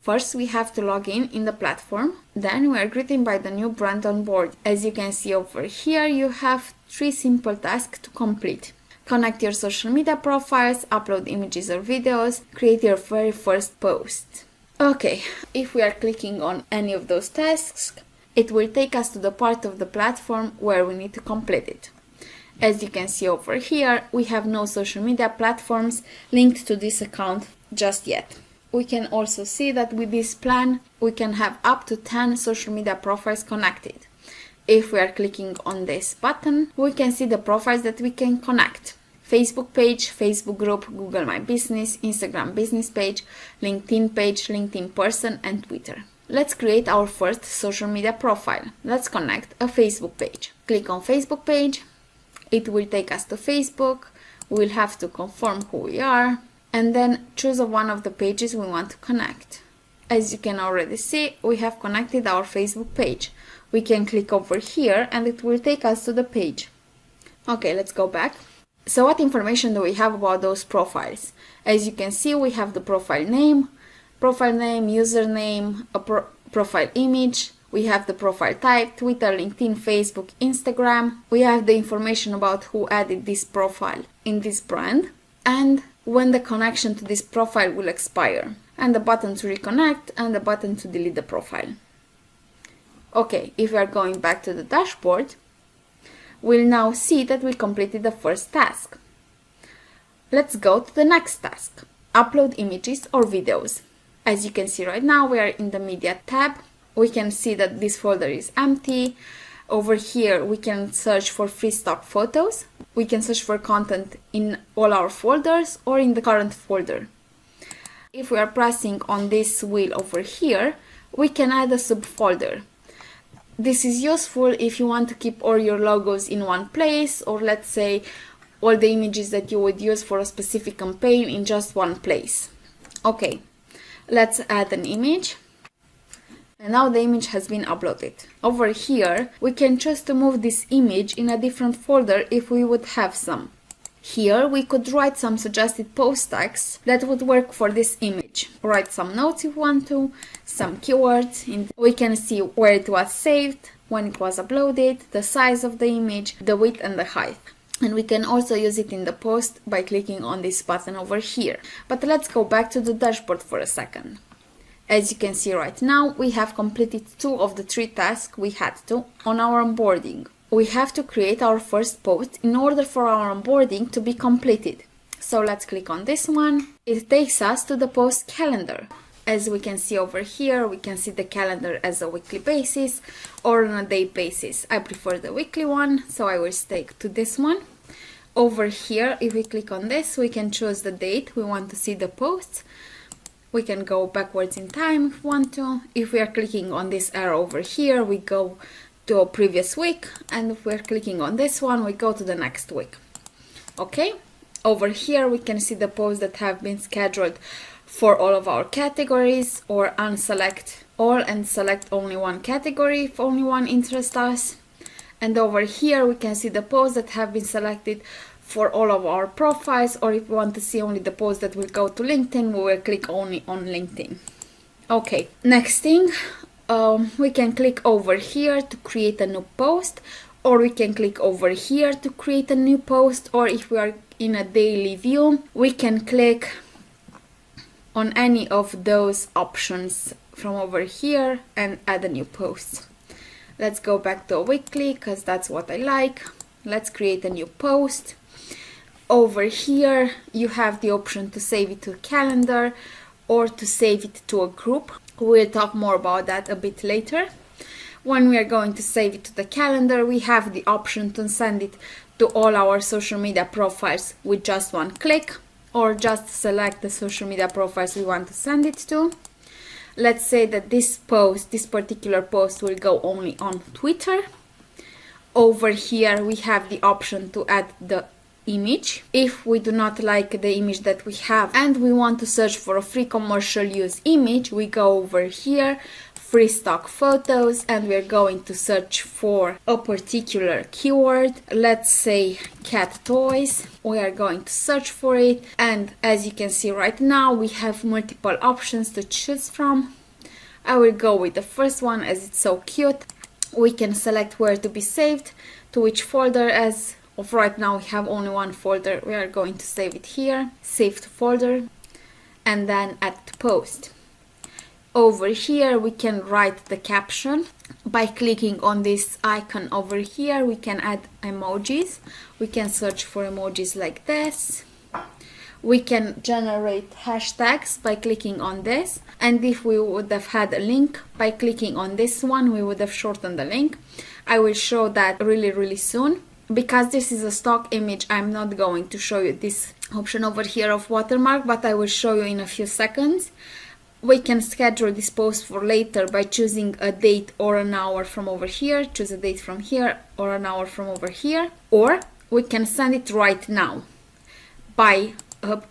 First, we have to log in the platform. Then we are greeted by the new brand on board. As you can see over here, you have 3 simple tasks to complete. Connect your social media profiles, upload images or videos, create your very first post. Okay, if we are clicking on any of those tasks, it will take us to the part of the platform where we need to complete it. As you can see over here, we have no social media platforms linked to this account just yet. We can also see that with this plan, we can have up to 10 social media profiles connected. If we are clicking on this button, we can see the profiles that we can connect. Facebook page, Facebook group, Google My Business, Instagram business page, LinkedIn person, and Twitter. Let's create our first social media profile. Let's connect a Facebook page. Click on Facebook page. It will take us to Facebook. We'll have to confirm who we are and then choose one of the pages we want to connect. As you can already see, we have connected our Facebook page. We can click over here and it will take us to the page. Okay, let's go back. So what information do we have about those profiles? As you can see, we have the profile name, username, a profile image. We have the profile type, Twitter, LinkedIn, Facebook, Instagram. We have the information about who added this profile in this brand and when the connection to this profile will expire, and the button to reconnect and the button to delete the profile. Okay, if we are going back to the dashboard, we'll now see that we completed the first task. Let's go to the next task, upload images or videos. As you can see right now, we are in the media tab. We can see that this folder is empty. Over here, we can search for free stock photos. We can search for content in all our folders or in the current folder. If we are pressing on this wheel over here, we can add a subfolder. This is useful if you want to keep all your logos in one place, or let's say all the images that you would use for a specific campaign in just one place. Okay, let's add an image. And now the image has been uploaded. Over here, we can choose to move this image in a different folder if we would have some. Here, we could write some suggested post tags that would work for this image. Write some notes if we want to, some keywords. We can see where it was saved, when it was uploaded, the size of the image, the width and the height. And we can also use it in the post by clicking on this button over here. But let's go back to the dashboard for a second. As you can see right now, we have completed 2 of the 3 tasks we had to on our onboarding. We have to create our first post in order for our onboarding to be completed. So let's click on this one. It takes us to the post calendar. As we can see over here, we can see the calendar as a weekly basis or on a day basis. I prefer the weekly one, so I will stick to this one. Over here, if we click on this, we can choose the date we want to see the posts. We can go backwards in time if we want to. If we are clicking on this arrow over here, we go to a previous week, and if we're clicking on this one, we go to the next week. Okay, over here we can see the posts that have been scheduled for all of our categories, or unselect all and select only one category if only one interests us. And over here we can see the posts that have been selected for all of our profiles, or if we want to see only the posts that will go to LinkedIn, we will click only on LinkedIn. Okay, next thing, we can click over here to create a new post, or we can click over here to create a new post, or if we are in a daily view, we can click on any of those options from over here and add a new post. Let's go back to a weekly because that's what I like. Let's create a new post. Over here you have the option to save it to a calendar or to save it to a group. We'll talk more about that a bit later. When we are going to save it to the calendar, we have the option to send it to all our social media profiles with just one click, or just select the social media profiles we want to send it to. Let's say that this particular post will go only on Twitter. Over here we have the option to add the image. If we do not like the image that we have and we want to search for a free commercial use image, we go over here, free stock photos, and we're going to search for a particular keyword. Let's say cat toys. We are going to search for it, and as you can see right now, we have multiple options to choose from. I will go with the first one as it's so cute. We can select where to be saved, to which folder. As of right now we have only one folder, we are going to save it here, save to folder, and then add to post. Over here we can write the caption. By clicking on this icon over here, we can add emojis. We can search for emojis like this. We can generate hashtags by clicking on this, and if we would have had a link, by clicking on this one we would have shortened the link. I will show that really soon. Because this is a stock image, I'm not going to show you this option over here of watermark, but I will show you in a few seconds. We can schedule this post for later by choosing a date or an hour from over here. Choose a date from here or an hour from over here, or we can send it right now. By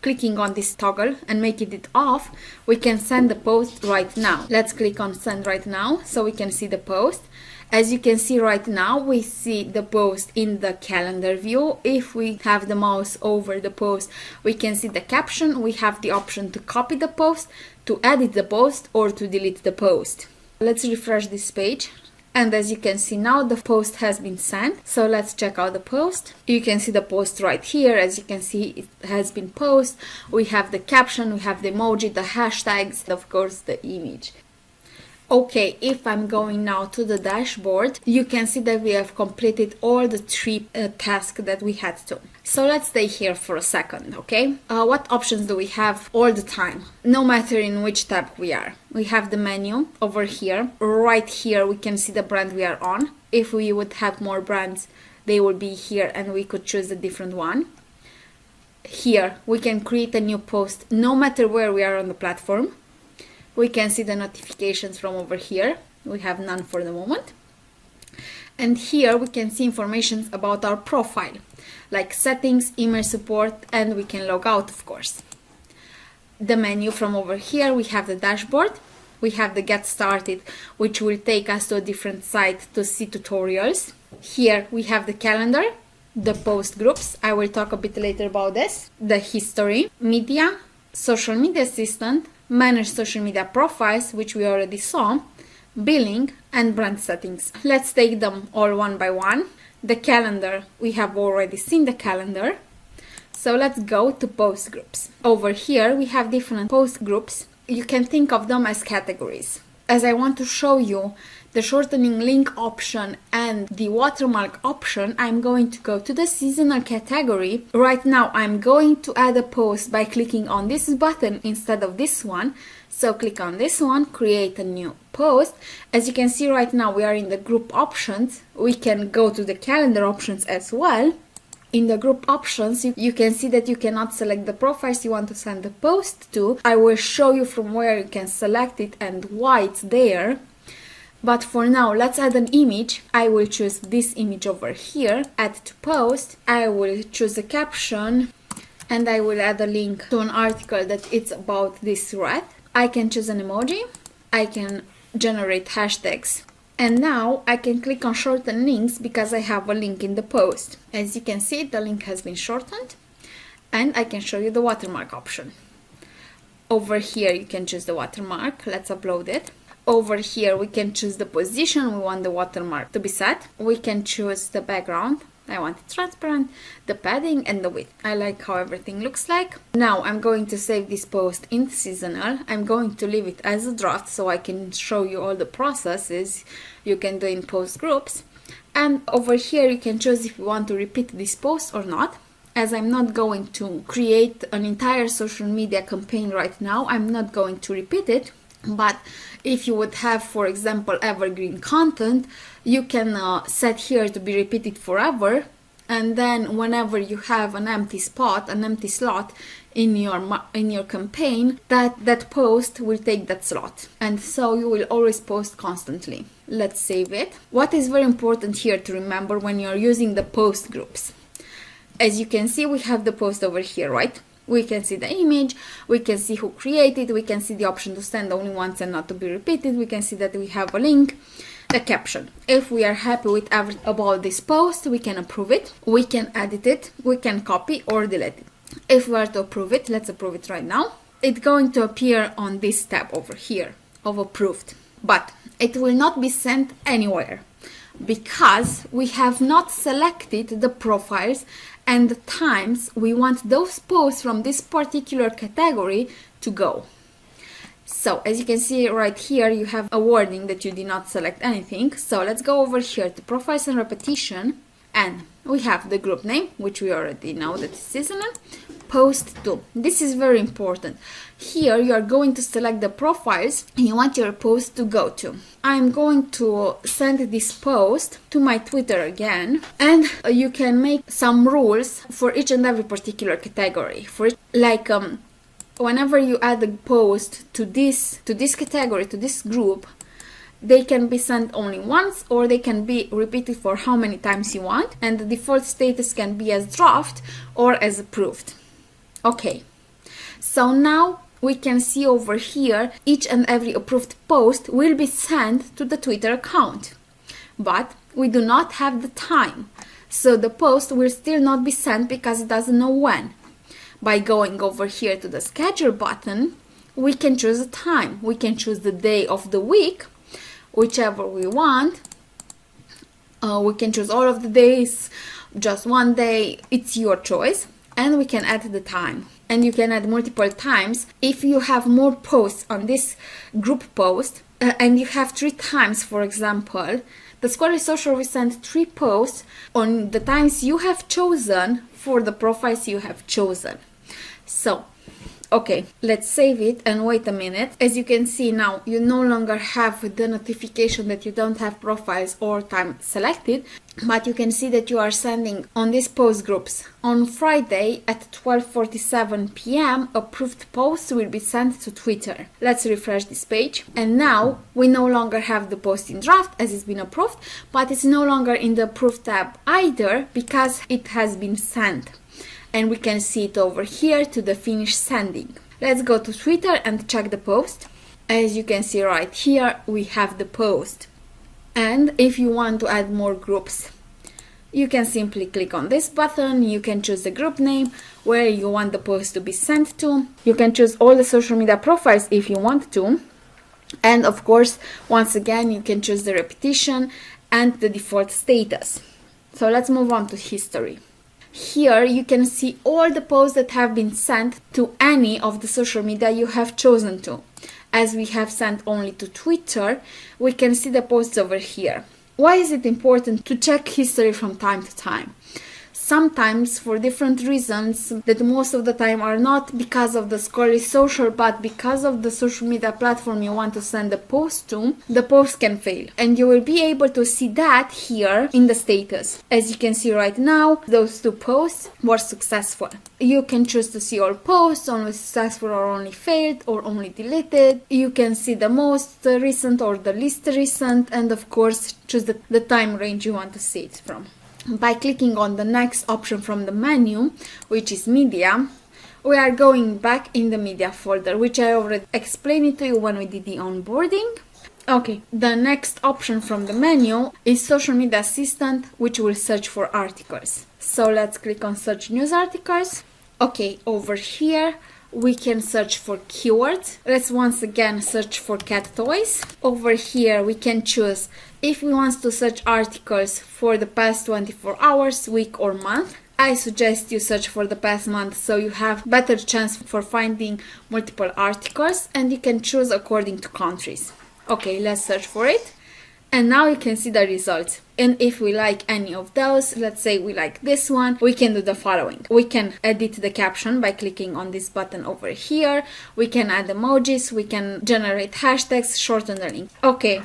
clicking on this toggle and making it off, we can send the post right now. Let's click on send right now so we can see the post. As you can see right now, we see the post in the calendar view. If we have the mouse over the post, we can see the caption. We have the option to copy the post, to edit the post, or to delete the post. Let's refresh this page. And as you can see now, the post has been sent. So let's check out the post. You can see the post right here. As you can see, it has been posted. We have the caption, we have the emoji, the hashtags, and of course the image. Okay, if I'm going now to the dashboard, you can see that we have completed all the three tasks that we had to. So let's stay here for a second, okay? What options do we have all the time, no matter in which tab we are? We have the menu over here. Right here we can see the brand we are on. If we would have more brands, they would be here and we could choose a different one. Here we can create a new post no matter where we are on the platform. We can see the notifications from over here. We have none for the moment. And here we can see information about our profile, like settings, email support, and we can log out, of course. The menu from over here, we have the dashboard. We have the get started, which will take us to a different site to see tutorials. Here we have the calendar, the post groups. I will talk a bit later about this. The history, media, social media assistant, manage social media profiles, which we already saw, billing, and brand settings. Let's take them all one by one. The calendar, we have already seen the calendar. So let's go to post groups. Over here we have different post groups. You can think of them as categories. As I want to show you the shortening link option and the watermark option, I'm going to go to the seasonal category. Right now I'm going to add a post by clicking on this button instead of this one. So click on this one, create a new post. As you can see right now we are in the group options. We can go to the calendar options as well. In the group options, you can see that you cannot select the profiles you want to send the post to. I will show you from where you can select it and why it's there. But for now, let's add an image. I will choose this image over here, add to post. I will choose a caption and I will add a link to an article that it's about this thread. I can choose an emoji. I can generate hashtags. And now I can click on shorten links because I have a link in the post. As you can see, the link has been shortened and I can show you the watermark option. Over here you can choose the watermark. Let's upload it. Over here we can choose the position we want the watermark to be set. We can choose the background. I want it transparent, the padding and the width. I like how everything looks like. Now I'm going to save this post in seasonal. I'm going to leave it as a draft so I can show you all the processes you can do in post groups. And over here you can choose if you want to repeat this post or not. As I'm not going to create an entire social media campaign right now, I'm not going to repeat it. But if you would have, for example, evergreen content, you can set here to be repeated forever, and then whenever you have an empty spot, an empty slot in your campaign, that post will take that slot, and so you will always post constantly. Let's save it. What is very important here to remember when you're using the post groups? As you can see, we have the post over here, right? We can see the image, we can see who created, we can see the option to send only once and not to be repeated, we can see that we have a link, the caption. If we are happy with everything about this post, we can approve it, we can edit it, we can copy or delete it. If we are to approve it, let's approve it right now. It's going to appear on this tab over here of approved, but it will not be sent anywhere because we have not selected the profiles and the times we want those posts from this particular category to go. So as you can see right here, you have a warning that you did not select anything. So let's go over here to profiles and repetition, and we have the group name, which we already know that is seasonal, post to. This is very important. Here you are going to select the profiles you want your post to go to. I'm going to send this post to my Twitter again, and you can make some rules for each and every particular category. For like whenever you add a post to this category, to this group, they can be sent only once or they can be repeated for how many times you want, and the default status can be as draft or as approved. Okay, so now we can see over here each and every approved post will be sent to the Twitter account, but we do not have the time, so the post will still not be sent because it doesn't know when. By going over here to the schedule button, we can choose a time, we can choose the day of the week, whichever we want. We can choose all of the days, just one day, it's your choice, and we can add the time. And you can add multiple times. If you have more posts on this group post and you have 3 times, for example, the Squirrly Social will send 3 posts on the times you have chosen for the profiles you have chosen. So okay, let's save it and wait a minute. As you can see now, you no longer have the notification that you don't have profiles or time selected, but you can see that you are sending on these post groups. On Friday at 12:47 p.m. approved posts will be sent to Twitter. Let's refresh this page, and now we no longer have the post in draft as it's been approved, but it's no longer in the approved tab either because it has been sent. And we can see it over here to the finish sending. Let's go to Twitter and check the post. As you can see right here, we have the post. And if you want to add more groups, you can simply click on this button. You can choose the group name, where you want the post to be sent to. You can choose all the social media profiles if you want to. And of course, once again, you can choose the repetition and the default status. So let's move on to history. Here you can see all the posts that have been sent to any of the social media you have chosen to. As we have sent only to Twitter, we can see the posts over here. Why is it important to check history from time to time? Sometimes for different reasons that most of the time are not because of the Squirrly Social, but because of the social media platform you want to send the post to, the post can fail. And you will be able to see that here in the status. As you can see right now, those 2 posts were successful. You can choose to see all posts, only successful or only failed or only deleted. You can see the most recent or the least recent, and of course choose the time range you want to see it from. By clicking on the next option from the menu, which is media, we are going back in the media folder, which I already explained it to you when we did the onboarding. Okay, the next option from the menu is social media assistant, which will search for articles. So let's click on search news articles. Okay, over here we can search for keywords. Let's once again search for cat toys. Over here we can choose if we want to search articles for the past 24 hours, week or month. I suggest you search for the past month so you have better chance for finding multiple articles, and you can choose according to countries. Okay, let's search for it. And now you can see the results. And if we like any of those, let's say we like this one, we can do the following. We can edit the caption by clicking on this button over here. We can add emojis, we can generate hashtags, shorten the link. Okay,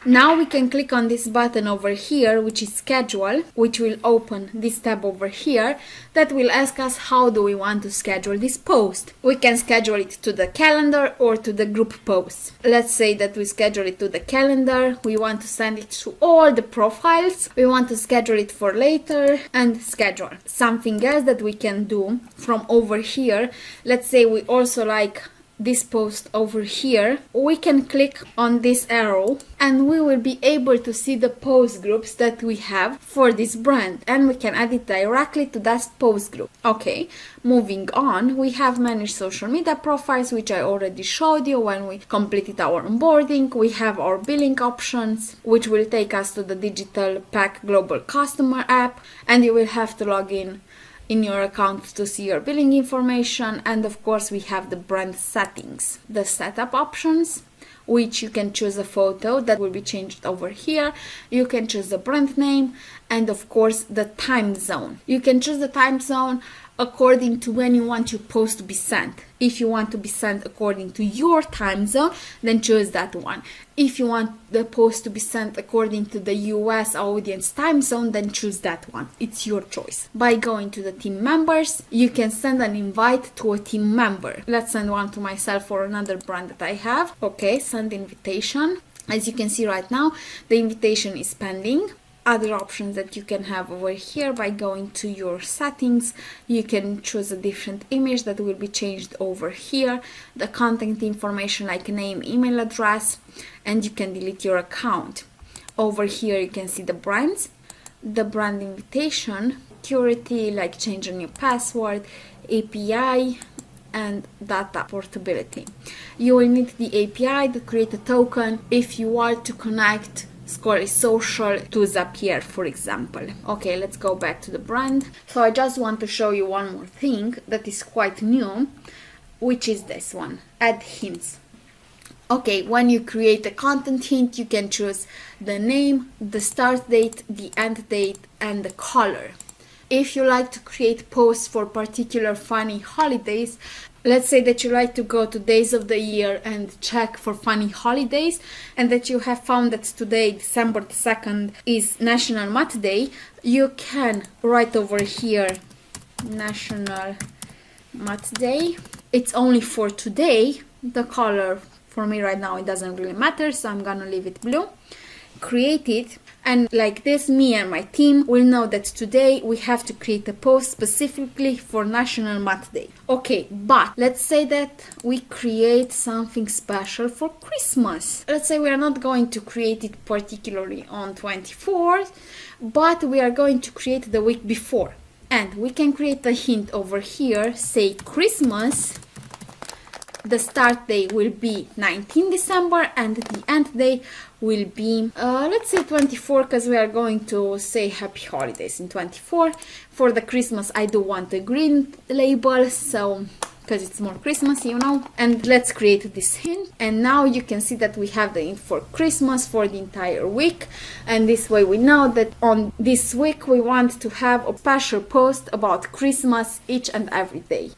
Now we can click on this button over here, which is schedule, which will open this tab over here that will ask us how do we want to schedule this post. We can schedule it to the calendar or to the group posts. Let's say that we schedule it to the calendar. We want to send it to all the profiles. We want to schedule it for later and schedule. Something else that we can do from over here, let's say we also like this post over here, we can click on this arrow and we will be able to see the post groups that we have for this brand, and we can add it directly to that post group. Okay, moving on, we have managed social media profiles, which I already showed you when we completed our onboarding. We have our billing options, which will take us to the Digital Pack Global Customer app, and you will have to log in your account to see your billing information. And of course we have the brand settings, the setup options, which you can choose a photo that will be changed over here. You can choose the brand name, and of course the time zone. You can choose the time zone according to when you want your post to be sent. If you want to be sent according to your time zone, then choose that one. If you want the post to be sent according to the US audience time zone, then choose that one. It's your choice. By going to the team members, you can send an invite to a team member. Let's send one to myself or another brand that I have. Okay, send invitation. As you can see right now, the invitation is pending. Other options that you can have over here, by going to your settings, you can choose a different image that will be changed over here, the contact information like name, email address, and you can delete your account. Over here you can see the brands, the brand invitation, security like changing your password, API, and data portability. You will need the API to create a token if you are to connect Squirrly social to Zapier, for example. Okay, let's go back to the brand. So I just want to show you one more thing that is quite new, which is this one, add hints. Okay, when you create a content hint, you can choose the name, the start date, the end date, and the color. If you like to create posts for particular funny holidays, let's say that you like to go to days of the year and check for funny holidays, and that you have found that today, December 2nd, is National Math Day, you can write over here National Math Day. It's only for today. The color for me right now, it doesn't really matter, so I'm gonna leave it blue. Create it, and like this, me and my team will know that today we have to create a post specifically for National Math Day. Okay, but let's say that we create something special for Christmas. Let's say we are not going to create it particularly on 24th, but we are going to create the week before. And we can create a hint over here, say Christmas. The start day will be 19 December and the end day will be, let's say 24, because we are going to say happy holidays in 24. For the Christmas, I do want a green label, so because it's more Christmas, you know. And let's create this hint. And now you can see that we have the hint for Christmas for the entire week. And this way we know that on this week we want to have a special post about Christmas each and every day.